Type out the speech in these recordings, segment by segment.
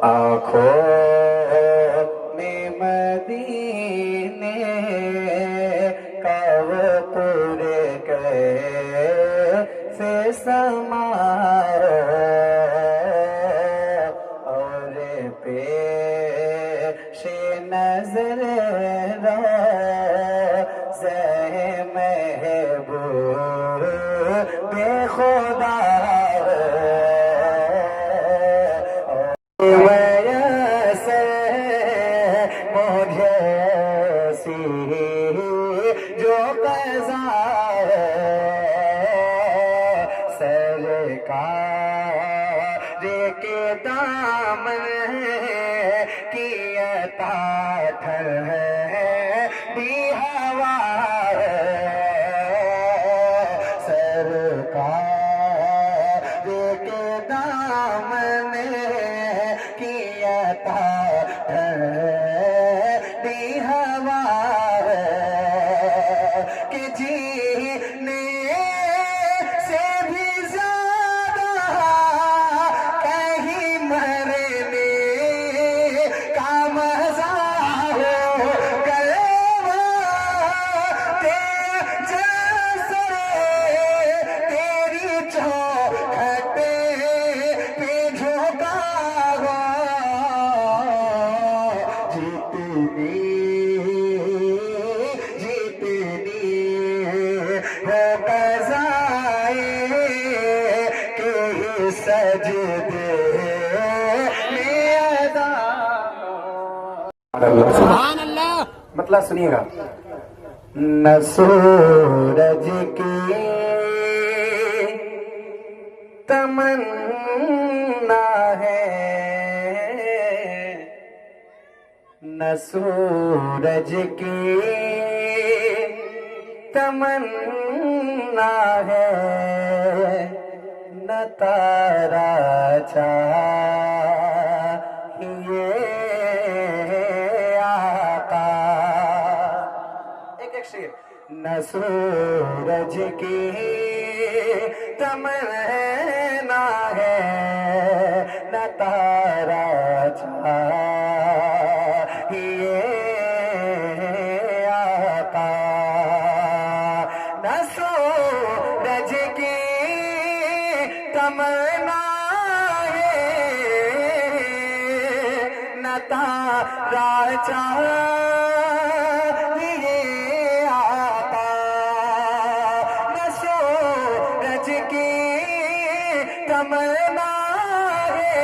आँखों में मदीने का वो पूरे कैसे समाए और पेशे नजर रोज़े महबूब बेखुदा जो कज़ा सरकार के दामन की अता ठंडी हवा सरकार के दामन की अता ठंडी हवा कि जीने से भी ज्यादा कहीं मरने का मजा हो गलबा जैसे तेरी चौखट पे झोंका हुआ सुभान अल्लाह। मतलब सुनिएगा, न सूरज की तमन्ना है, न सूरज की तमन्ना है, न तारा चाहिए आका। एक एक शेर। न सूरज की तमन्ना है, न तारा चाहिए आका, न सूरज की तमन्ना है, न तारा चाहिए आका, न सूरज की तमन्ना है,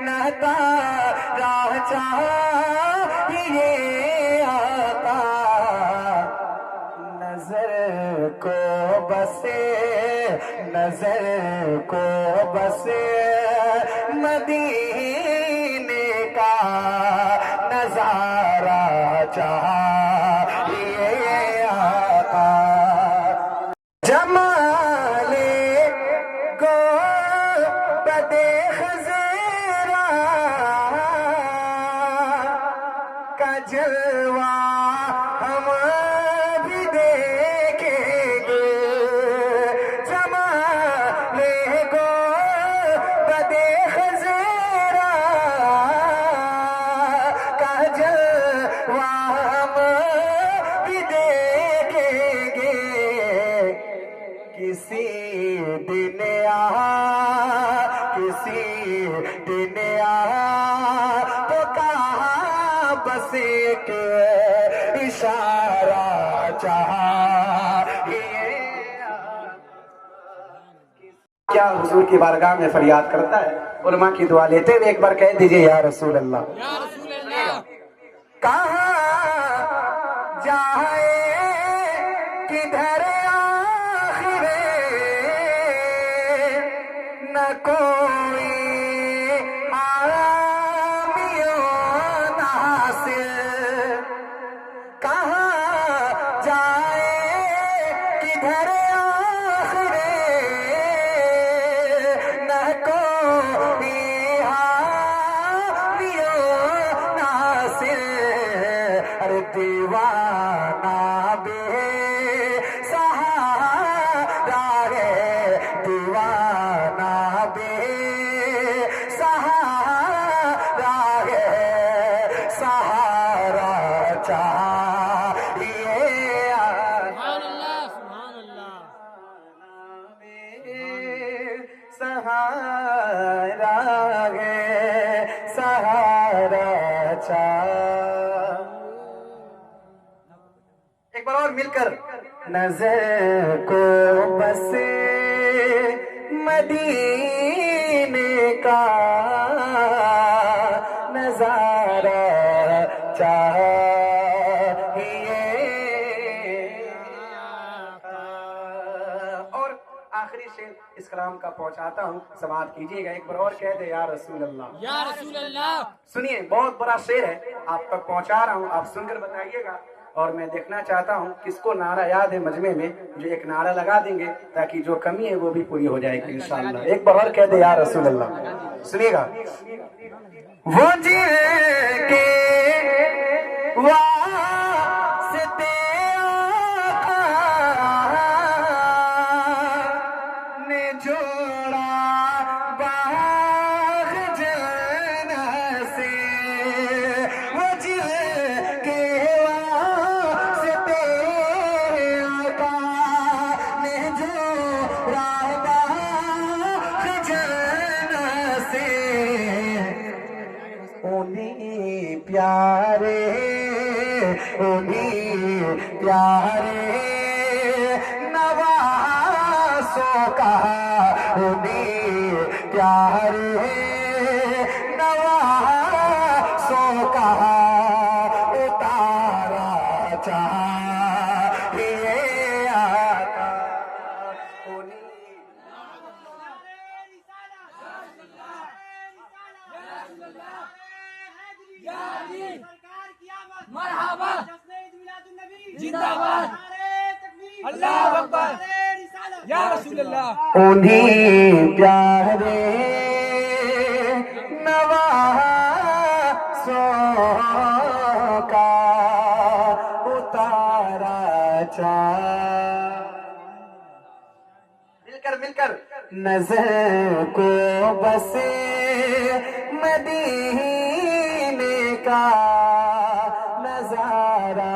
न तारा चाहिए आका। नजर को बसे, नजर को बसे मदीने का नजारा चाहिए आका। जमाले को बदे खज़रा का जलवा हम भी देखेंगे, जमाले को बदे खज़रा का जलवा हम भी देखेंगे। किसी दिन किसी दिन तो कहाँ बस एक इशारा चाहिए। क्या हुजूर की बारगाह में फरियाद करता है, उलमा की दुआ लेते हुए एक बार कह दीजिए या रसूल अल्लाह। या रसूल अल्लाह। कहाँ जाए किधर आखिरे न कोई आरामियों न हासिल, कहाँ जाए किधर आखिरे न कोई हामियों न हासिल। अरे दीवाना बे सहारा है, दीवाना बे सहारा है, सहारा एक बार और मिलकर। नजर को बसे मदीने का नजारा चाहिए। और आखिरी शेर इस कलाम का पहुंचाता हूँ, समाप्त कीजिएगा। एक बार और कह दे या रसूल अल्लाह, या रसूल अल्लाह। सुनिए, बहुत बड़ा शेर है, आप तक पहुंचा रहा हूँ, आप सुनकर बताइएगा। और मैं देखना चाहता हूँ किसको नारा याद है मजमे में, जो एक नारा लगा देंगे ताकि जो कमी है वो भी पूरी हो जाएगी इंशाअल्लाह। एक बार और कह दे या रसूल अल्लाह। सुनिएगा। वो जिनके वास्ते ने जोड़ा बाग जन्नत से, वो जिनके वास्ते आका ने जोड़ा बाग जन्नत से, उन्हीं प्यारे नवासों का, उन्हीं प्यारे नवासों का उतारा चाहिए आका। मरहबा, जिंदाबाद, अल्लाह अकबर, या रसूल अल्लाह। उन्हीं प्यारे नवासों का उतारा मिलकर नजर को बसे मदीने का नजारा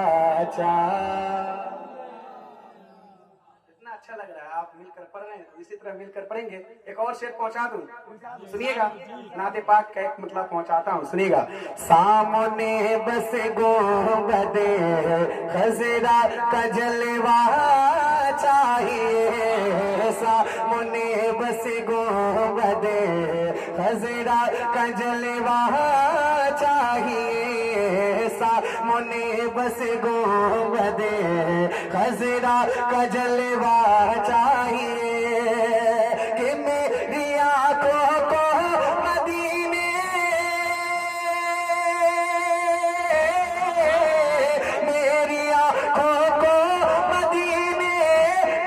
इतना अच्छा लग रहा है। आप मिलकर पढ़ रहे हैं, इसी तरह मिलकर पढ़ेंगे। एक और शेर पहुंचा दूं, सुनिएगा। नाते पाक का एक मतलब पहुंचाता हूं, सुनिएगा। सामने बस गुंबदे खजरा का जलवा चाहिए, सामने बस गुंबदे खजरा का जलवा चाहिए, सामने बस गुंबदे खजरा का जलवा चाहिए, कि मेरी आंखों को मदीने, मेरी आंखों को मदीने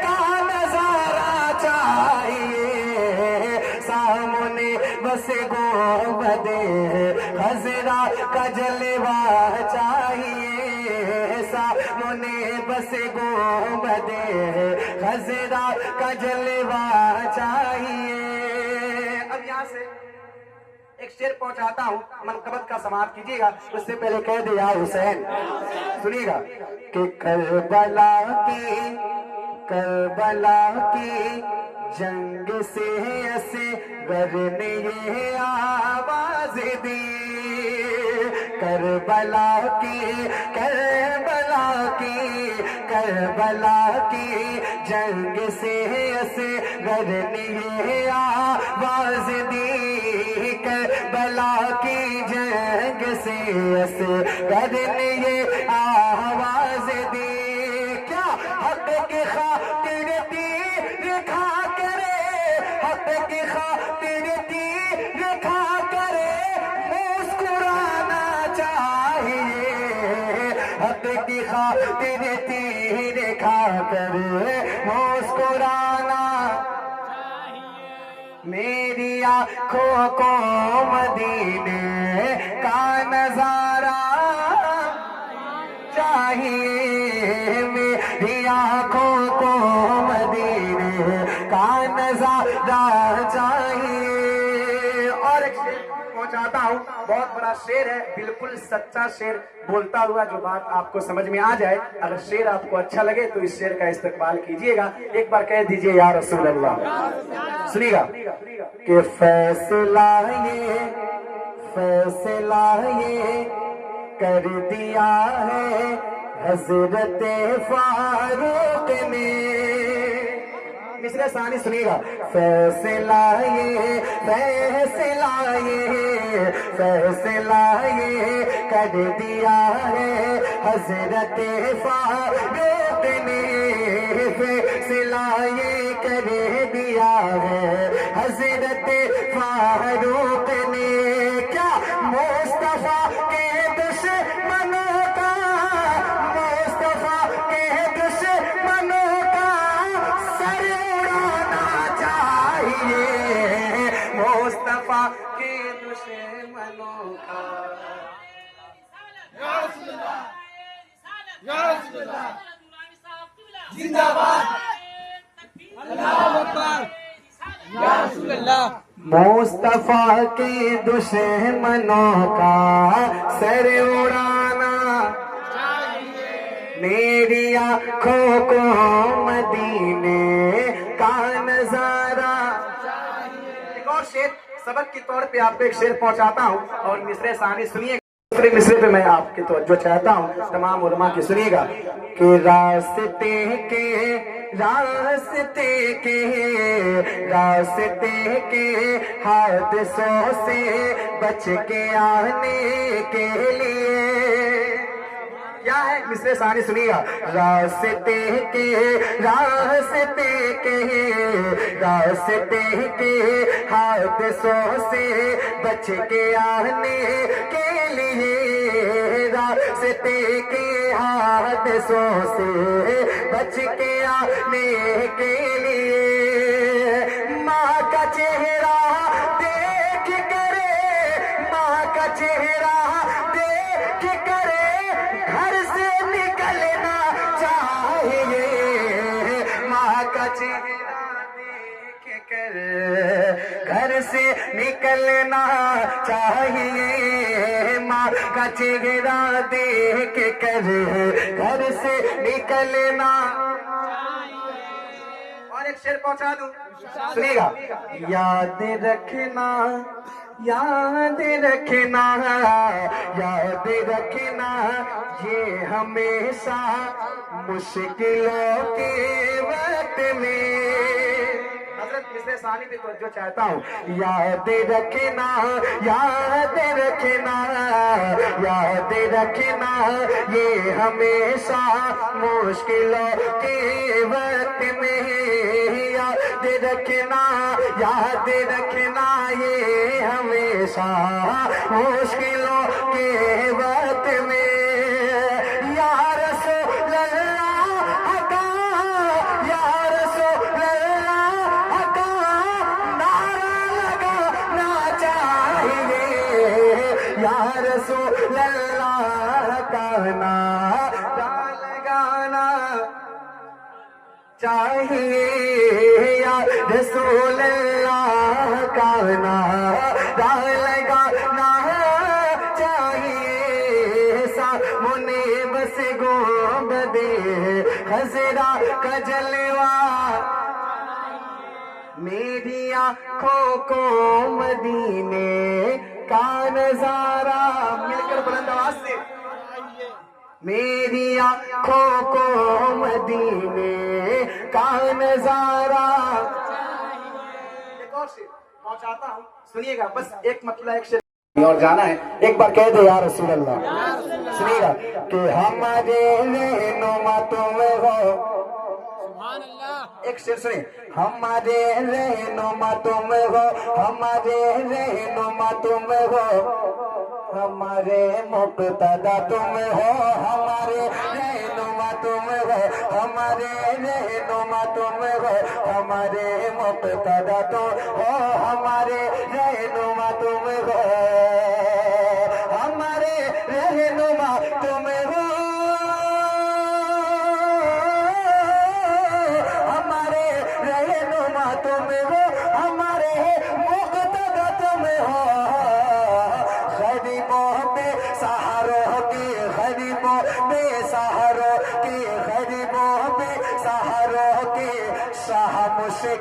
का नजारा चाहिए, सामने बस गुंबदे खजरा का जलवा चाहिए, सामने बस गुंबदे खजरा का जलवा चाहिए। अब यहाँ से एक शेर पहुंचाता हूँ, मनकबत का समाप्त कीजिएगा। उससे पहले कह दे या हुसैन, सुनिएगा। कि करबला की जंग से असगर ने ये आवाज दी, करबला की जंग से असगर ने ये आवाज दी, करबला की जंग से असगर ने ये आवाज दी। क्या हक की खातिर तीर खा करे, हक की खातिर तीर खा करे मुस्कुराना चाहिए, हक की खातिर तीर खा करे मुस्कुराना। मेरी आंखों को मदीने का नजारा चाहिए, मेरी आंखों को मदीने का नजारा चाहिए। और एक पहुंचाता हूँ। बहुत बड़ा शेर है, बिल्कुल सच्चा शेर, बोलता हुआ जो बात आपको समझ में आ जाए। अगर शेर आपको अच्छा लगे तो इस शेर का इस्तेमाल कीजिएगा। एक बार कह दीजिए या रसूल अल्लाह। सुनिएगा कि फैसला ये कर दिया है हजरत फारूक ने। मिसरे सानी सुनिएगा। फैसला ये कर दिया है हजरत फारूक ने। फैसला ये कर दिया है हजरत फारूक ने। क्या मुस्तफा के दुश्मनों का, मुस्तफा के दुश्मनों का सर उड़ाना चाहिए। मुस्तफा के दुश्मनों का। जिंदाबाद। अल्लाहू अकबर। या रसूल अल्लाह। मुस्तफा के दुश्मनों का सर उड़ाना मेरी आंखों को मदीने का नजारा। एक और शेर सबक के तौर पे आपको एक शेर पहुंचाता हूं और मिसरे सानी सुनिए। दूसरे मिसरे पे मैं आपकी तवज्जो चाहता हूं, तमाम उलमा की सुनिएगा कि रास्ते के हादसों से बच के आने के लिए। क्या है मिसरे सारी सुनिएगा। रास्ते के हादसों से बच के आने के लिए। रास्ते के हादसों से बच के आने के लिए। माँ का चेहरा देख करे, माँ का चेहरा देख करे घर से निकलना चाहिए। माँ का चेहरा देख कर घर से निकलना चाहिए। माँ का चेहरा देख कर घर से निकलना। और एक शेर पहुंचा दूं, सुनिएगा। याद रखना, याद रखना, याद रखना ये हमेशा मुश्किलों के वक्त में। हजरत मिसरे सानी पे तो जो चाहता हूँ। याद रखना, याद रखना, याद रखना ये हमेशा मुश्किलों के वक्त में। याद रखना, याद रखना ये हमेशा मुश्किलों के वक्त में। या रसूल अल्लाह का, या रसूल अल्लाह का नारा लगाना चाहिए। या रसूल अल्लाह का नारा लगाना चाहिए। या रसूल अल्लाह का नारा लगाना चाहिए। सामने बस गुंबदे खजरा का जलवा मेरी आंखों को मदीने का नजारा। मिलकर बुलंद आवाज से। मेरी आंखों को मदीने का नजारा। एक और शेर पहुंचाता हूँ, सुनिएगा। बस एक मतलब एक शेर और जाना है। एक बार कह दो या रसूल अल्लाह। सुनिएगा कि हमारे रहनुमा तुम हो। एक शेर सुनिए। हमारे रहनुमा तुम हो, हमारे रहनुमा तुम हो, हमारे मुक्तदा तुम हो। हमारे रहनुमा तुम हो, हमारे रहनुमा तुम हो, हमारे मुक्तदा तुम हो। हमारे रहनुमा तुम हो, हमारे रहनुमा तुम हो, हमारे रहनुमा तुम हो, हमारे मुक्तदा तुम हो।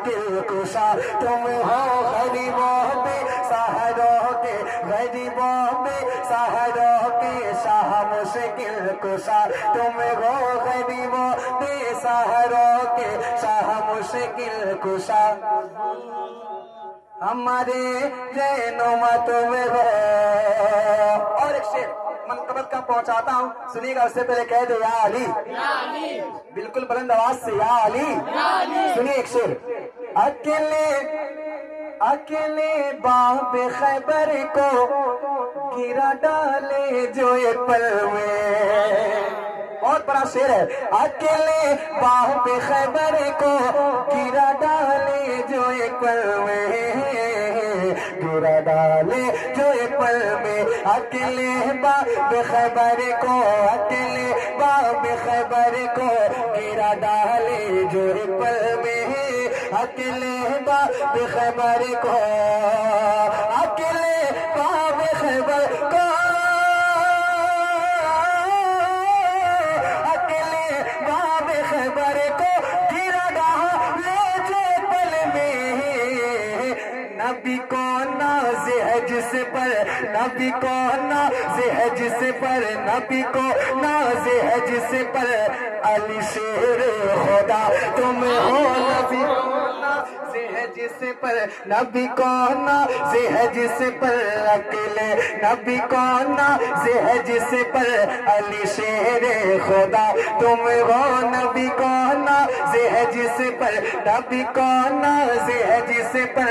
मुश्किल कुशा तुम हो गरीबों बेसहारों के, गरीबों बेसहारों के शाह मुश्किल कुशा तुम हो गरीबों बेसहारों के शाह मुश्किल कुशा। हमारे रहनुमा तुम हो। और एक शेर मनकबत का पहुंचाता हूँ, सुनिएगा। उससे पहले कह दो या अली, बिल्कुल बुलंद आवाज से या अली। सुनिए एक शेर। अकेले अकेले बाब खैबर को गिरा डाले जो ये पल में। बहुत बड़ा शेर है। अकेले बाब खैबर को गिरा डाले जो एक पल में, गिरा डाले जो एक पल में। अकेले बाब खैबर को, अकेले बाब खैबर को गिरा डाले जो एक पल में, अकेले बाब खैबर को, अकेले बाब खैबर को, अकेले बाब खैबर को गिरा डाले जो पल में। नबी को नाज़ है जिस पर, नबी को नाज़ है जिस पर, नबी को नाज़ है जिस पर अली शेर खुदा तुम हो। नबी को नाज़ है जिस पर, नबी को नाज़ है जिस पर अकेले, नबी को नाज़ है जिस पर अली शेर खुदा तुम हो। नबी को नाज़ है जिस पर, नबी को नाज़ है जिस पर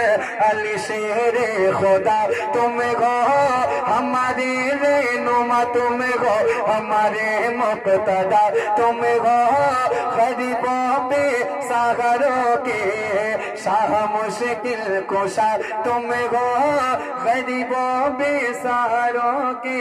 अली शेर खुदा तुम हो। हमारे रहनुमा तुम हो, हमारे मुक़्तदा तुम हो, गरीबों बेसहारों के शाह मुश्किल कुशा तुम हो, गरीबों बेसहारों के।